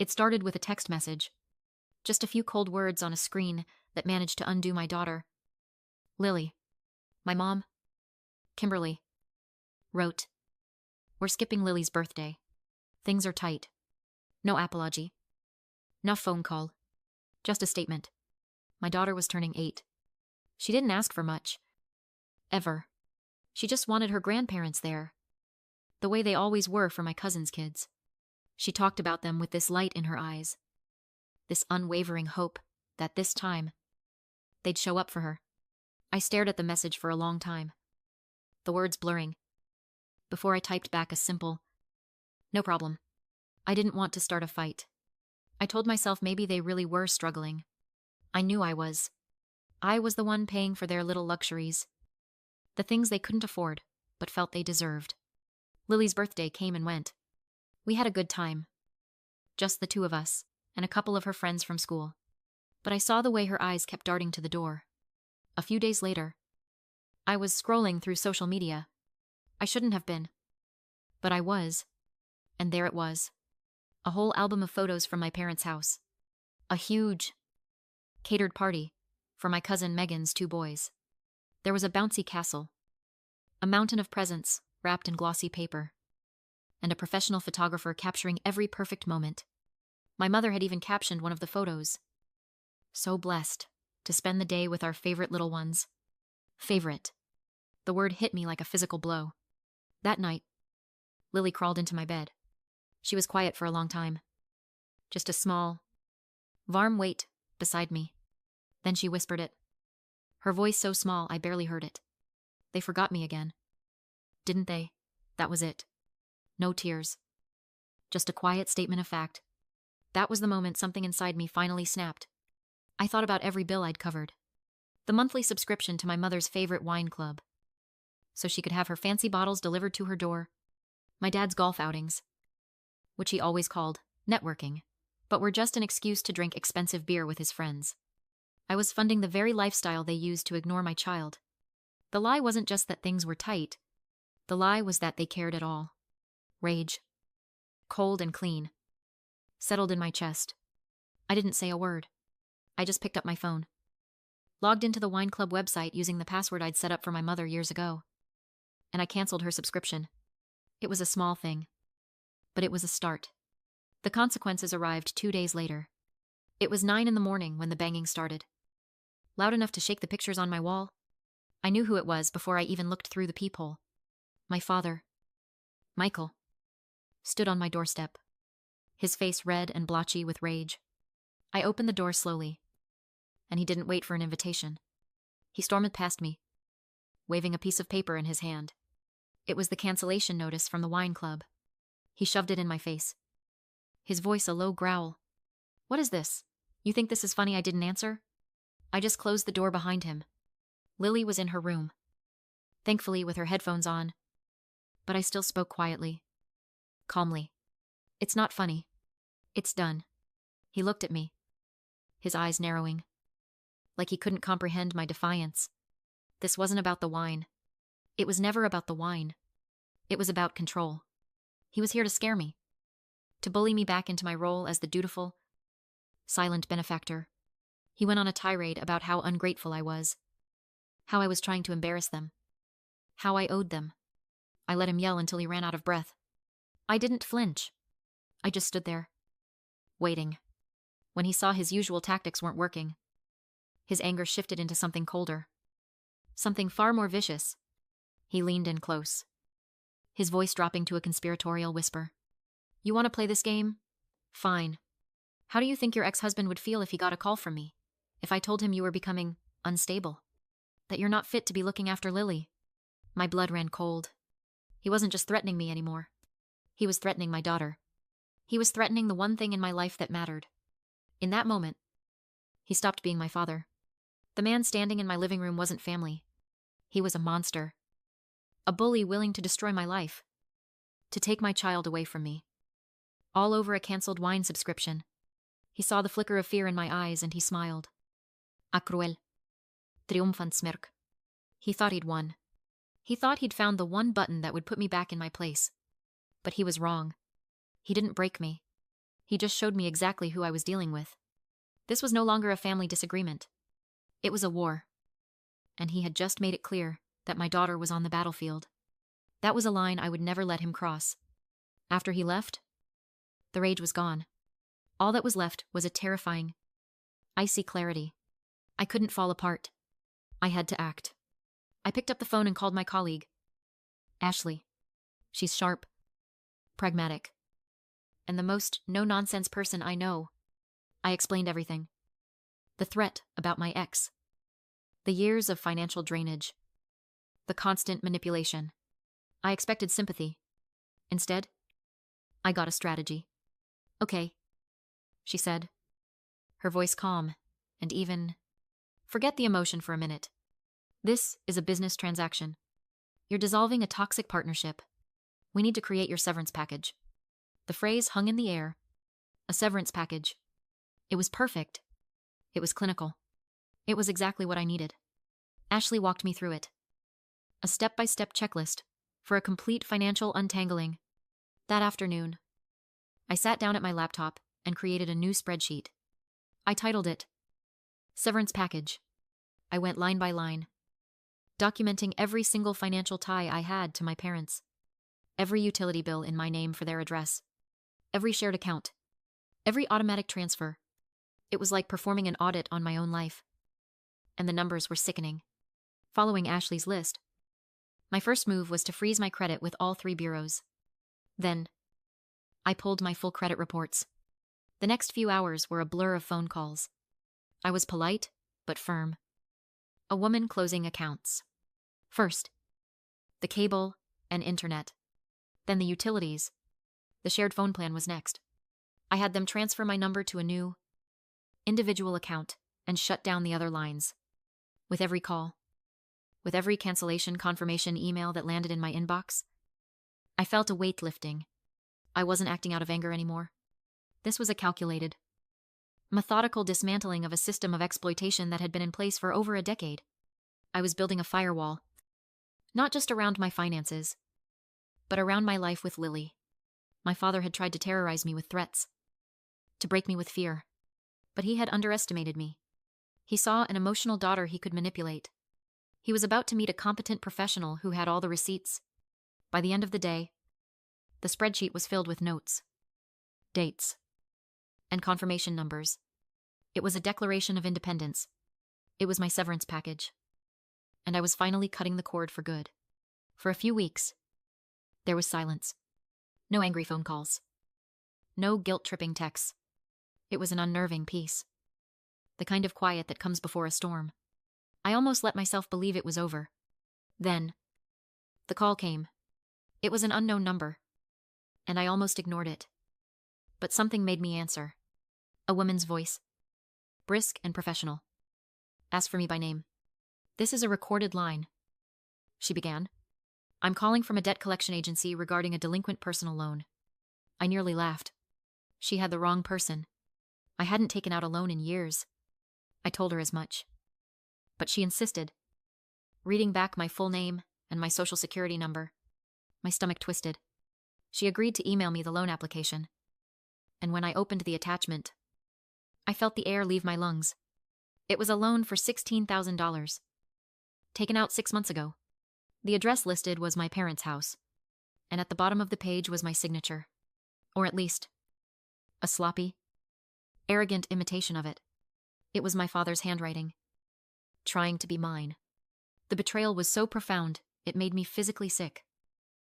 It started with a text message, just a few cold words on a screen that managed to undo my daughter. Lily, my mom, Kimberly, wrote, "We're skipping Lily's birthday. Things are tight. No apology. No phone call. Just a statement. My daughter was turning 8. She didn't ask for much. Ever. She just wanted her grandparents there. The way they always were for my cousin's kids. She talked about them with this light in her eyes. This unwavering hope that this time they'd show up for her. I stared at the message for a long time, the words blurring, before I typed back a simple, "No problem." I didn't want to start a fight. I told myself maybe they really were struggling. I knew I was. I was the one paying for their little luxuries. The things they couldn't afford, but felt they deserved. Lily's birthday came and went. We had a good time. Just the two of us, and a couple of her friends from school. But I saw the way her eyes kept darting to the door. A few days later, I was scrolling through social media. I shouldn't have been. But I was. And there it was. A whole album of photos from my parents' house. A huge, catered party for my cousin Megan's 2 boys. There was a bouncy castle, a mountain of presents wrapped in glossy paper, and a professional photographer capturing every perfect moment. My mother had even captioned one of the photos. "So blessed to spend the day with our favorite little ones." Favorite. The word hit me like a physical blow. That night, Lily crawled into my bed. She was quiet for a long time. Just a small, warm weight beside me. Then she whispered it. Her voice so small I barely heard it. "They forgot me again." Didn't they? That was it. No tears. Just a quiet statement of fact. That was the moment something inside me finally snapped. I thought about every bill I'd covered. The monthly subscription to my mother's favorite wine club, so she could have her fancy bottles delivered to her door. My dad's golf outings, which he always called networking, but were just an excuse to drink expensive beer with his friends. I was funding the very lifestyle they used to ignore my child. The lie wasn't just that things were tight. The lie was that they cared at all. Rage. Cold and clean. Settled in my chest. I didn't say a word. I just picked up my phone. Logged into the wine club website using the password I'd set up for my mother years ago. And I canceled her subscription. It was a small thing. But it was a start. The consequences arrived 2 days later. It was 9 in the morning when the banging started. Loud enough to shake the pictures on my wall. I knew who it was before I even looked through the peephole. My father, Michael, stood on my doorstep, his face red and blotchy with rage. I opened the door slowly, and he didn't wait for an invitation. He stormed past me, waving a piece of paper in his hand. It was the cancellation notice from the wine club. He shoved it in my face. His voice a low growl. "What is this? You think this is funny I didn't answer?" I just closed the door behind him. Lily was in her room, thankfully with her headphones on, but I still spoke quietly, calmly. "It's not funny. It's done." He looked at me, his eyes narrowing, like he couldn't comprehend my defiance. This wasn't about the wine. It was never about the wine. It was about control. He was here to scare me, to bully me back into my role as the dutiful, silent benefactor. He went on a tirade about how ungrateful I was, how I was trying to embarrass them, how I owed them. I let him yell until he ran out of breath. I didn't flinch. I just stood there, waiting. When he saw his usual tactics weren't working, his anger shifted into something colder, something far more vicious. He leaned in close, his voice dropping to a conspiratorial whisper. "You want to play this game? Fine. How do you think your ex-husband would feel if he got a call from me? If I told him you were becoming unstable? That you're not fit to be looking after Lily?" My blood ran cold. He wasn't just threatening me anymore. He was threatening my daughter. He was threatening the one thing in my life that mattered. In that moment, he stopped being my father. The man standing in my living room wasn't family. He was a monster. A bully willing to destroy my life. To take my child away from me. All over a cancelled wine subscription. He saw the flicker of fear in my eyes and he smiled. A cruel. Triumphant smirk. He thought he'd won. He thought he'd found the one button that would put me back in my place. But he was wrong. He didn't break me. He just showed me exactly who I was dealing with. This was no longer a family disagreement. It was a war. And he had just made it clear that my daughter was on the battlefield. That was a line I would never let him cross. After he left, the rage was gone. All that was left was a terrifying, icy clarity. I couldn't fall apart. I had to act. I picked up the phone and called my colleague. Ashley. She's sharp, pragmatic, and the most no-nonsense person I know. I explained everything. The threat about my ex. The years of financial drainage. The constant manipulation. I expected sympathy. Instead, I got a strategy. Okay, she said, her voice calm and even. Forget the emotion for a minute. This is a business transaction. You're dissolving a toxic partnership. We need to create your severance package. The phrase hung in the air. A severance package. It was perfect. It was clinical. It was exactly what I needed. Ashley walked me through it. A step-by-step checklist for a complete financial untangling. That afternoon, I sat down at my laptop and created a new spreadsheet. I titled it Severance Package. I went line by line, documenting every single financial tie I had to my parents, every utility bill in my name for their address, every shared account, every automatic transfer. It was like performing an audit on my own life. And the numbers were sickening. Following Ashley's list, my first move was to freeze my credit with all 3 bureaus. Then, I pulled my full credit reports. The next few hours were a blur of phone calls. I was polite, but firm. A woman closing accounts. First, the cable and internet. Then the utilities. The shared phone plan was next. I had them transfer my number to a new, individual account and shut down the other lines. With every call, with every cancellation confirmation email that landed in my inbox, I felt a weight lifting. I wasn't acting out of anger anymore. This was a calculated, methodical dismantling of a system of exploitation that had been in place for over a decade. I was building a firewall, not just around my finances, but around my life with Lily. My father had tried to terrorize me with threats, to break me with fear, but he had underestimated me. He saw an emotional daughter he could manipulate. He was about to meet a competent professional who had all the receipts. By the end of the day, the spreadsheet was filled with notes, dates, and confirmation numbers. It was a declaration of independence. It was my severance package. And I was finally cutting the cord for good. For a few weeks, there was silence. No angry phone calls. No guilt-tripping texts. It was an unnerving peace. The kind of quiet that comes before a storm. I almost let myself believe it was over. Then, the call came. It was an unknown number, and I almost ignored it. But something made me answer. A woman's voice, brisk and professional, asked for me by name. "This is a recorded line," she began. "I'm calling from a debt collection agency regarding a delinquent personal loan." I nearly laughed. She had the wrong person. I hadn't taken out a loan in years. I told her as much. But she insisted. Reading back my full name and my social security number, my stomach twisted. She agreed to email me the loan application. And when I opened the attachment, I felt the air leave my lungs. It was a loan for $16,000. Taken out 6 months ago. The address listed was my parents' house. And at the bottom of the page was my signature. Or at least, a sloppy, arrogant imitation of it. It was my father's handwriting, trying to be mine. The betrayal was so profound, it made me physically sick.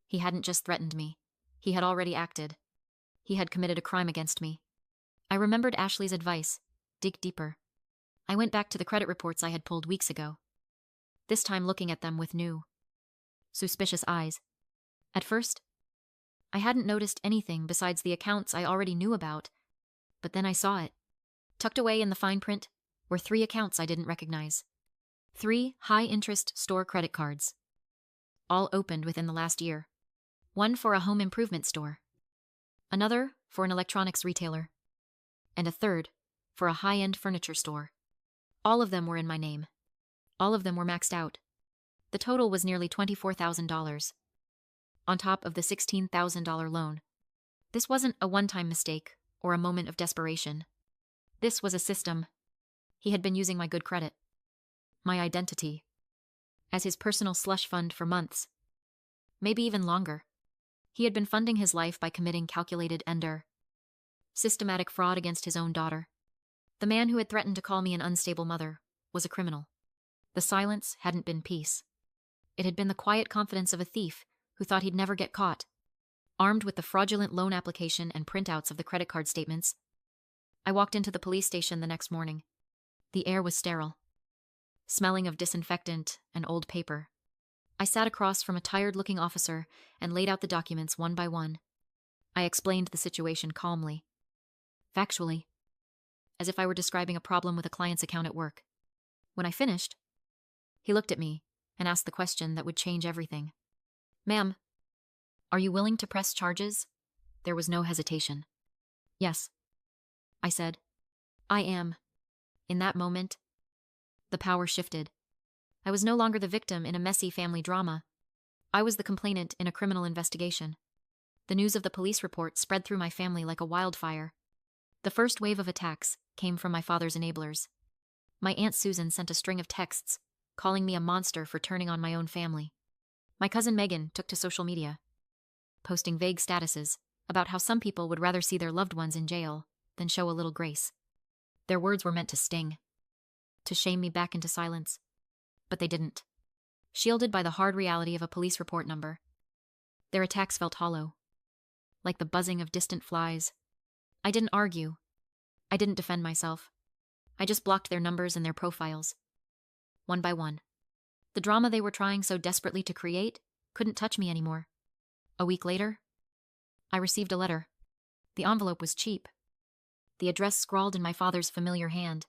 He hadn't just threatened me. He had already acted. He had committed a crime against me. I remembered Ashley's advice, dig deeper. I went back to the credit reports I had pulled weeks ago, this time looking at them with new, suspicious eyes. At first, I hadn't noticed anything besides the accounts I already knew about, but then I saw it. Tucked away in the fine print were 3 accounts I didn't recognize. 3 high-interest store credit cards, all opened within the last year. One for a home improvement store, another for an electronics retailer, and a third for a high-end furniture store. All of them were in my name. All of them were maxed out. The total was nearly $24,000, on top of the $16,000 loan. This wasn't a one-time mistake or a moment of desperation. This was a system. He had been using my good credit, my identity, as his personal slush fund for months, maybe even longer. He had been funding his life by committing calculated systematic fraud against his own daughter. The man who had threatened to call me an unstable mother was a criminal. The silence hadn't been peace. It had been the quiet confidence of a thief who thought he'd never get caught. Armed with the fraudulent loan application and printouts of the credit card statements, I walked into the police station the next morning. The air was sterile, smelling of disinfectant and old paper. I sat across from a tired-looking officer and laid out the documents one by one. I explained the situation calmly, factually, as if I were describing a problem with a client's account at work. When I finished, he looked at me and asked the question that would change everything. "Ma'am, are you willing to press charges?" There was no hesitation. "Yes," I said. "I am." In that moment, the power shifted. I was no longer the victim in a messy family drama. I was the complainant in a criminal investigation. The news of the police report spread through my family like a wildfire. The first wave of attacks came from my father's enablers. My Aunt Susan sent a string of texts, calling me a monster for turning on my own family. My cousin Megan took to social media, posting vague statuses about how some people would rather see their loved ones in jail than show a little grace. Their words were meant to sting, to shame me back into silence. But they didn't. Shielded by the hard reality of a police report number, their attacks felt hollow, like the buzzing of distant flies. I didn't argue. I didn't defend myself. I just blocked their numbers and their profiles, one by one. The drama they were trying so desperately to create couldn't touch me anymore. A week later, I received a letter. The envelope was cheap, the address scrawled in my father's familiar hand.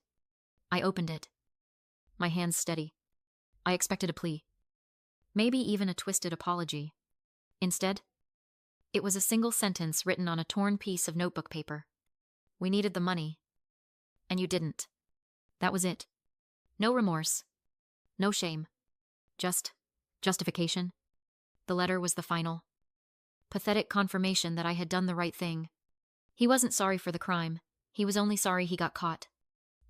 I opened it, my hands steady. I expected a plea, maybe even a twisted apology. Instead, it was a single sentence written on a torn piece of notebook paper. "We needed the money, and you didn't." That was it. No remorse, no shame, just justification. The letter was the final, pathetic confirmation that I had done the right thing. He wasn't sorry for the crime. He was only sorry he got caught.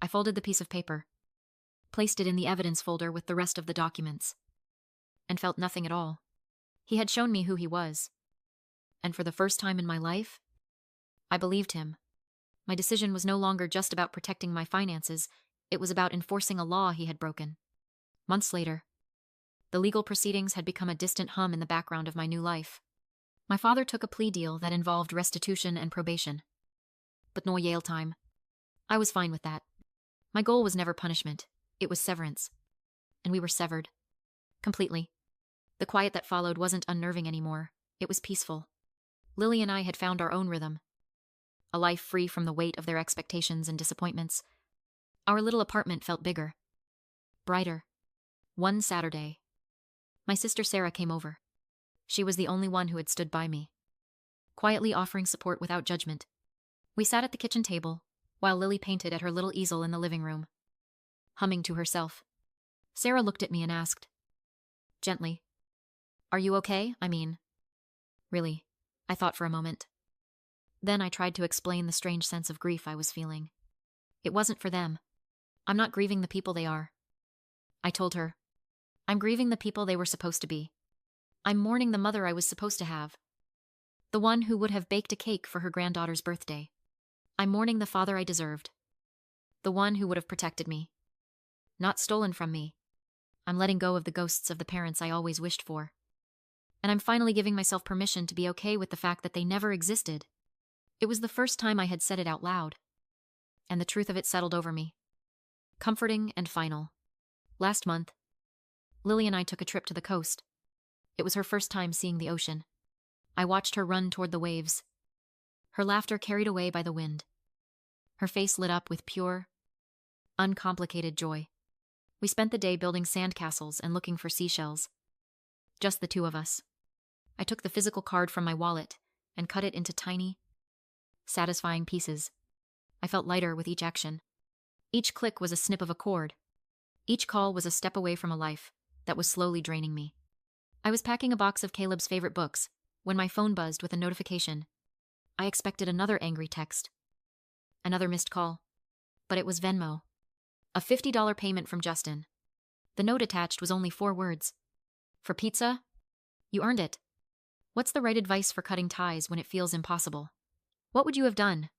I folded the piece of paper, placed it in the evidence folder with the rest of the documents, and felt nothing at all. He had shown me who he was. And for the first time in my life, I believed him. My decision was no longer just about protecting my finances. It was about enforcing a law he had broken. Months later, the legal proceedings had become a distant hum in the background of my new life. My father took a plea deal that involved restitution and probation, but no jail time. I was fine with that. My goal was never punishment. It was severance. And we were severed. Completely. The quiet that followed wasn't unnerving anymore. It was peaceful. Lily and I had found our own rhythm. A life free from the weight of their expectations and disappointments. Our little apartment felt bigger, brighter. One Saturday, my sister Sarah came over. She was the only one who had stood by me, quietly offering support without judgment. We sat at the kitchen table, while Lily painted at her little easel in the living room, humming to herself. Sarah looked at me and asked, gently, "Are you okay? I mean, really?" I thought for a moment. Then I tried to explain the strange sense of grief I was feeling. It wasn't for them. I'm not grieving the people they are. I told her, I'm grieving the people they were supposed to be. I'm mourning the mother I was supposed to have. The one who would have baked a cake for her granddaughter's birthday. I'm mourning the father I deserved. The one who would have protected me. Not stolen from me. I'm letting go of the ghosts of the parents I always wished for. And I'm finally giving myself permission to be okay with the fact that they never existed. It was the first time I had said it out loud. And the truth of it settled over me. Comforting and final. Last month, Lily and I took a trip to the coast. It was her first time seeing the ocean. I watched her run toward the waves, her laughter carried away by the wind. Her face lit up with pure, uncomplicated joy. We spent the day building sandcastles and looking for seashells. Just the two of us. I took the physical card from my wallet and cut it into tiny, satisfying pieces. I felt lighter with each action. Each click was a snip of a cord. Each call was a step away from a life that was slowly draining me. I was packing a box of Caleb's favorite books when my phone buzzed with a notification. I expected another angry text, Another missed call. But it was Venmo. A $50 payment from Justin. The note attached was only 4 words. For pizza? You earned it. What's the right advice for cutting ties when it feels impossible? What would you have done?